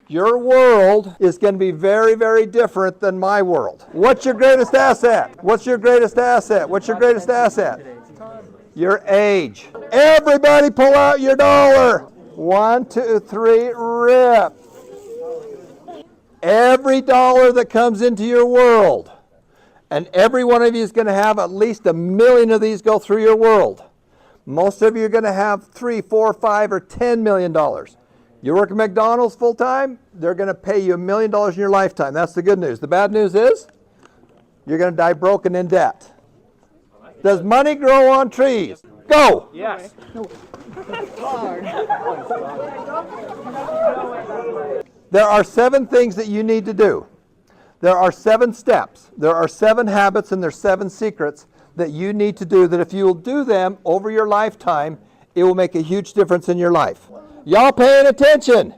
Your world is going to be very, very different than my world. What's your greatest asset? What's your greatest asset? What's your greatest asset? Your age. Everybody pull out your dollar. 1, 2, 3, rip. Every dollar that comes into your world, and every one of you is going to have at least 1 million of these go through your world. Most of you are going to have $3, $4, $5, or $10 million. You work at McDonald's full time, they're going to pay you $1 million in your lifetime. That's the good news. The bad news is you're going to die broken in debt. Does money grow on trees? Go! Yes. There are 7 things that you need to do. There are 7 steps. There are 7 habits and there's 7 secrets that you need to do that if you will do them over your lifetime, it will make a huge difference in your life. Y'all paying attention?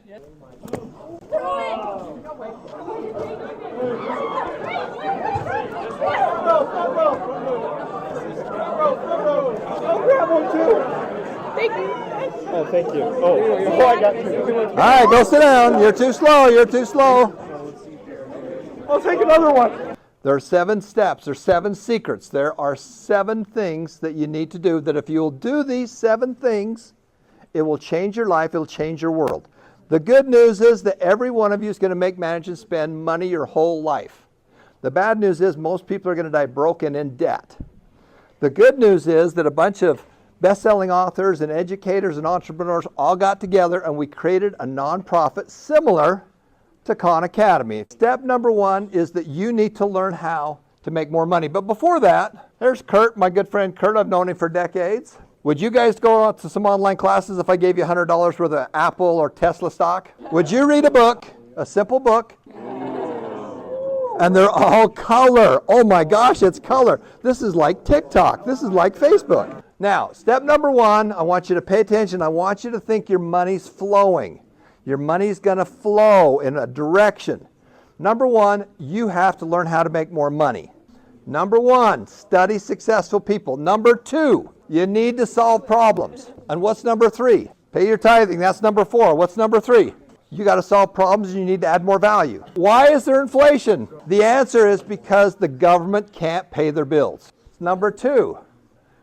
Thank you. Oh, thank you. Oh, I got you. All right, go sit down. You're too slow. You're too slow. I'll take another one. There are 7 steps. There are 7 secrets. There are 7 things that you need to do that if you'll do these 7 things, it will change your life. It will change your world. The good news is that every one of you is going to make, manage, and spend money your whole life. The bad news is most people are going to die broken in debt. The good news is that a bunch of best-selling authors and educators and entrepreneurs all got together and we created a nonprofit similar to Khan Academy. Step number 1 is that you need to learn how to make more money. But before that, there's Kurt, my good friend Kurt. I've known him for decades. Would you guys go out to some online classes if I gave you $100 worth of Apple or Tesla stock? Would you read a book, a simple book? And they're all color. Oh my gosh, it's color. This is like TikTok. This is like Facebook. Now, step number 1, I want you to pay attention. I want you to think your money's flowing. Your money's going to flow in a direction. Number 1, you have to learn how to make more money. Number 1, study successful people. Number 2, you need to solve problems. And what's number 3? Pay your tithing. That's number 4. What's number 3? You got to solve problems and you need to add more value. Why is there inflation? The answer is because the government can't pay their bills. Number 2,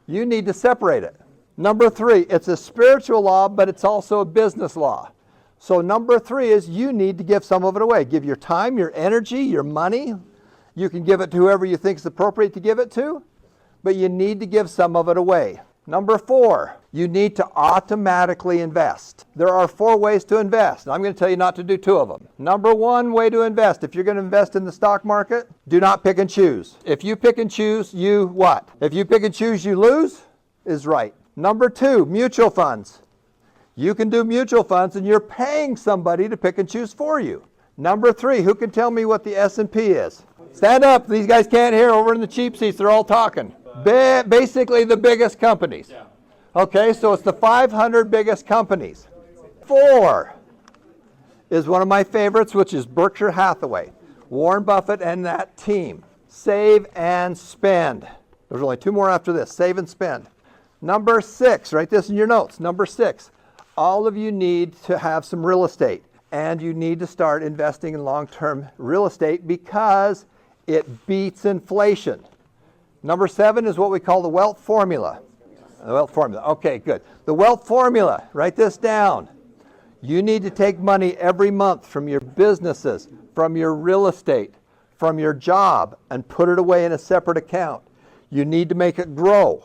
you need to separate it. Number 3, it's a spiritual law, but it's also a business law. So number 3 is you need to give some of it away. Give your time, your energy, your money. You can give it to whoever you think is appropriate to give it to, but you need to give some of it away. Number 4, you need to automatically invest. There are 4 ways to invest. I'm going to tell you not to do 2 of them. Number 1 way to invest, if you're going to invest in the stock market, do not pick and choose. If you pick and choose, you what? If you pick and choose, you lose, is right. Number 2, mutual funds. You can do mutual funds and you're paying somebody to pick and choose for you. Number 3, who can tell me what the S&P is? Stand up, these guys can't hear over in the cheap seats, they're all talking. Basically the biggest companies. Okay, so it's the 500 biggest companies. 4 is one of my favorites, which is Berkshire Hathaway. Warren Buffett and that team. Save and spend. There's only 2 more after this, save and spend. Number 6, write this in your notes. Number 6, all of you need to have some real estate. And you need to start investing in long-term real estate because it beats inflation. Number 7 is what we call the wealth formula. The wealth formula. Okay, good. The wealth formula, write this down. You need to take money every month from your businesses, from your real estate, from your job, and put it away in a separate account. You need to make it grow.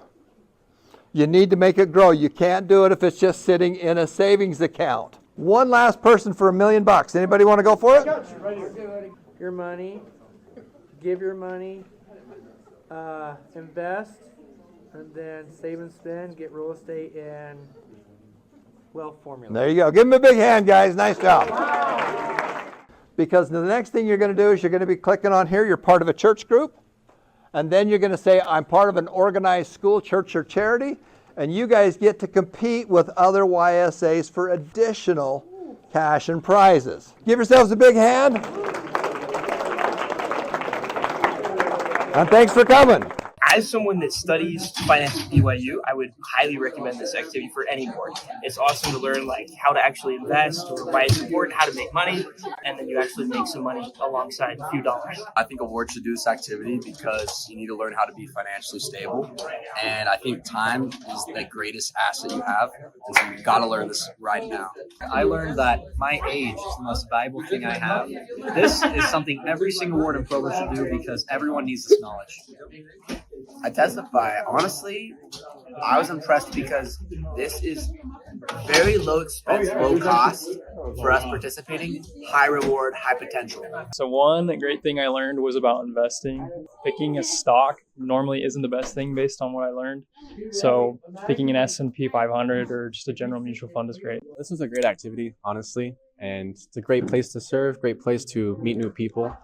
You need to make it grow. You can't do it if it's just sitting in a savings account. One last person for $1 million. Anybody want to go for it? Your money, give your money, invest, and then save and spend, get real estate, and wealth formula. There you go. Give them a big hand, guys. Nice job. Wow. Because the next thing you're going to do is you're going to be clicking on here. You're part of a church group. And then you're going to say, I'm part of an organized school, church, or charity. And you guys get to compete with other YSAs for additional cash and prizes. Give yourselves a big hand. And thanks for coming. as someone that studies finance at BYU, I would highly recommend this activity for any board. It's awesome to learn like how to actually invest or why it's important, how to make money, and then you actually make some money alongside a few dollars. I think a ward should do this activity because you need to learn how to be financially stable. And I think time is the greatest asset you have. And so you've got to learn this right now. I learned that my age is the most valuable thing I have. This is something every single ward and program should do because everyone needs this knowledge. I testify. Honestly, I was impressed because this is very low expense, low cost for us participating, high reward, high potential. So one great thing I learned was about investing. Picking a stock normally isn't the best thing based on what I learned. So picking an S&P 500 or just a general mutual fund is great. This was a great activity, honestly, and it's a great place to serve, great place to meet new people.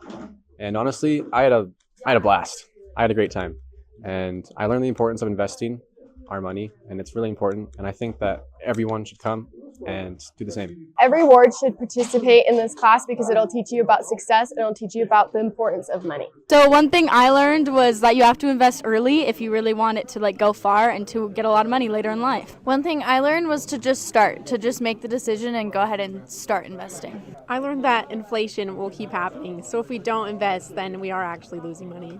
And honestly, I had a blast. I had a great time. And I learned the importance of investing our money, and it's really important. And I think that everyone should come and do the same. Every ward should participate in this class because it'll teach you about success and it'll teach you about the importance of money. So one thing I learned was that you have to invest early if you really want it to like go far and to get a lot of money later in life. One thing I learned was to just start, to just make the decision and go ahead and start investing. I learned that inflation will keep happening. So if we don't invest, then we are actually losing money.